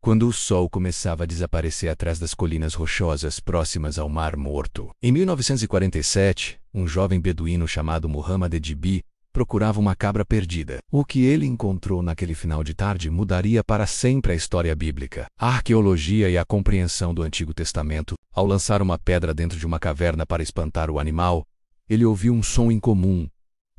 quando o sol começava a desaparecer atrás das colinas rochosas próximas ao Mar Morto. Em 1947, um jovem beduíno chamado Muhammad Edby procurava uma cabra perdida. O que ele encontrou naquele final de tarde mudaria para sempre a história bíblica, a arqueologia e a compreensão do Antigo Testamento. Ao lançar uma pedra dentro de uma caverna para espantar o animal, ele ouviu um som incomum,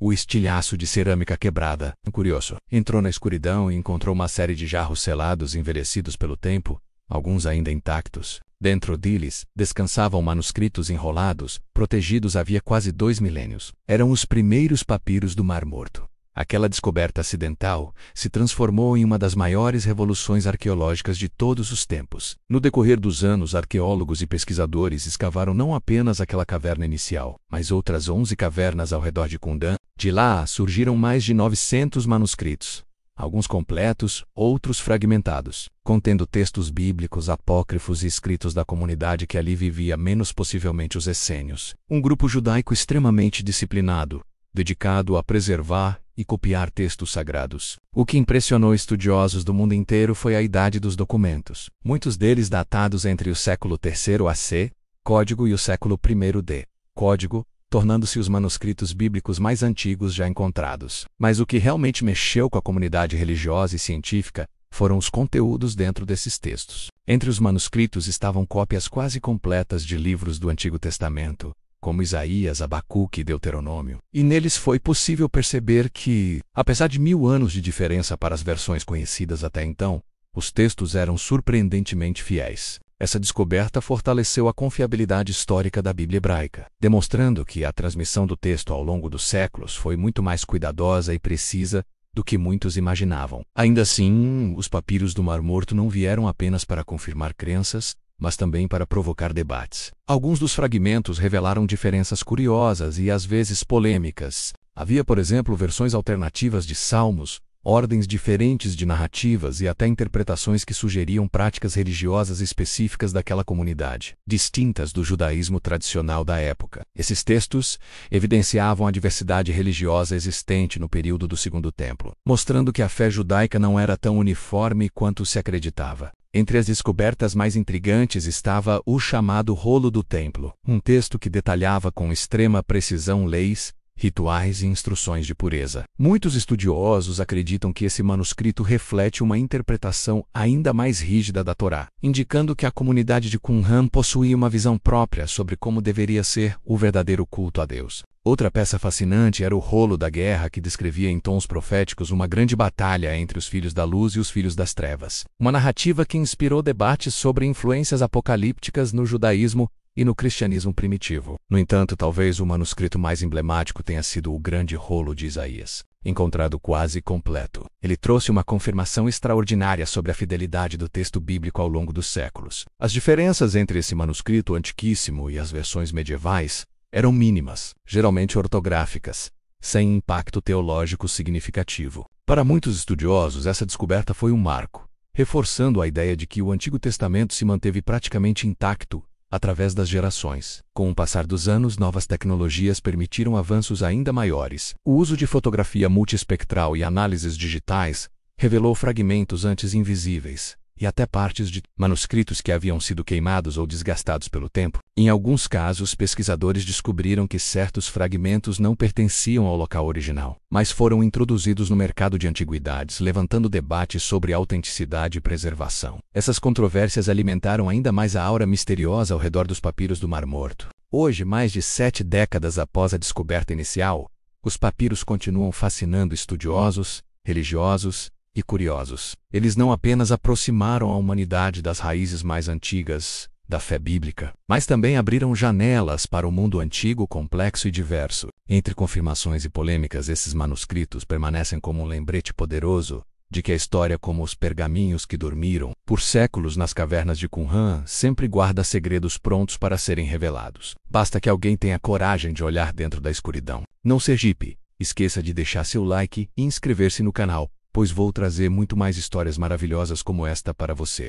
o estilhaço de cerâmica quebrada. Curioso, entrou na escuridão e encontrou uma série de jarros selados envelhecidos pelo tempo, alguns ainda intactos. Dentro deles, descansavam manuscritos enrolados, protegidos havia quase 2 milênios. Eram os primeiros papiros do Mar Morto. Aquela descoberta acidental se transformou em uma das maiores revoluções arqueológicas de todos os tempos. No decorrer dos anos, arqueólogos e pesquisadores escavaram não apenas aquela caverna inicial, mas outras 11 cavernas ao redor de Qumran. De lá surgiram mais de 900 manuscritos, alguns completos, outros fragmentados, contendo textos bíblicos, apócrifos e escritos da comunidade que ali vivia, menos possivelmente os essênios. Um grupo judaico extremamente disciplinado, dedicado a preservar e copiar textos sagrados. O que impressionou estudiosos do mundo inteiro foi a idade dos documentos, muitos deles datados entre o século III AC, código, e o século I D, código, tornando-se os manuscritos bíblicos mais antigos já encontrados. Mas o que realmente mexeu com a comunidade religiosa e científica foram os conteúdos dentro desses textos. Entre os manuscritos estavam cópias quase completas de livros do Antigo Testamento, como Isaías, Abacuque e Deuteronômio. E neles foi possível perceber que, apesar de 1000 anos de diferença para as versões conhecidas até então, os textos eram surpreendentemente fiéis. Essa descoberta fortaleceu a confiabilidade histórica da Bíblia hebraica, demonstrando que a transmissão do texto ao longo dos séculos foi muito mais cuidadosa e precisa do que muitos imaginavam. Ainda assim, os papiros do Mar Morto não vieram apenas para confirmar crenças, mas também para provocar debates. Alguns dos fragmentos revelaram diferenças curiosas e às vezes polêmicas. Havia, por exemplo, versões alternativas de salmos, ordens diferentes de narrativas e até interpretações que sugeriam práticas religiosas específicas daquela comunidade, distintas do judaísmo tradicional da época. Esses textos evidenciavam a diversidade religiosa existente no período do Segundo Templo, mostrando que a fé judaica não era tão uniforme quanto se acreditava. Entre as descobertas mais intrigantes estava o chamado Rolo do Templo, um texto que detalhava com extrema precisão leis, rituais e instruções de pureza. Muitos estudiosos acreditam que esse manuscrito reflete uma interpretação ainda mais rígida da Torá, indicando que a comunidade de Qumran possuía uma visão própria sobre como deveria ser o verdadeiro culto a Deus. Outra peça fascinante era o Rolo da Guerra, que descrevia em tons proféticos uma grande batalha entre os filhos da luz e os filhos das trevas. Uma narrativa que inspirou debates sobre influências apocalípticas no judaísmo e no cristianismo primitivo. No entanto, talvez o manuscrito mais emblemático tenha sido o Grande Rolo de Isaías, encontrado quase completo. Ele trouxe uma confirmação extraordinária sobre a fidelidade do texto bíblico ao longo dos séculos. As diferenças entre esse manuscrito antiquíssimo e as versões medievais eram mínimas, geralmente ortográficas, sem impacto teológico significativo. Para muitos estudiosos, essa descoberta foi um marco, reforçando a ideia de que o Antigo Testamento se manteve praticamente intacto através das gerações. Com o passar dos anos, novas tecnologias permitiram avanços ainda maiores. O uso de fotografia multiespectral e análises digitais revelou fragmentos antes invisíveis, e até partes de manuscritos que haviam sido queimados ou desgastados pelo tempo. Em alguns casos, pesquisadores descobriram que certos fragmentos não pertenciam ao local original, mas foram introduzidos no mercado de antiguidades, levantando debates sobre autenticidade e preservação. Essas controvérsias alimentaram ainda mais a aura misteriosa ao redor dos papiros do Mar Morto. Hoje, mais de 7 décadas após a descoberta inicial, os papiros continuam fascinando estudiosos, religiosos e curiosos. Eles não apenas aproximaram a humanidade das raízes mais antigas da fé bíblica, mas também abriram janelas para o mundo antigo, complexo e diverso. Entre confirmações e polêmicas, esses manuscritos permanecem como um lembrete poderoso de que a história, como os pergaminhos que dormiram por séculos nas cavernas de Qumran, sempre guarda segredos prontos para serem revelados. Basta que alguém tenha coragem de olhar dentro da escuridão. Não se agite, esqueça de deixar seu like e inscrever-se no canal, pois vou trazer muito mais histórias maravilhosas como esta para você.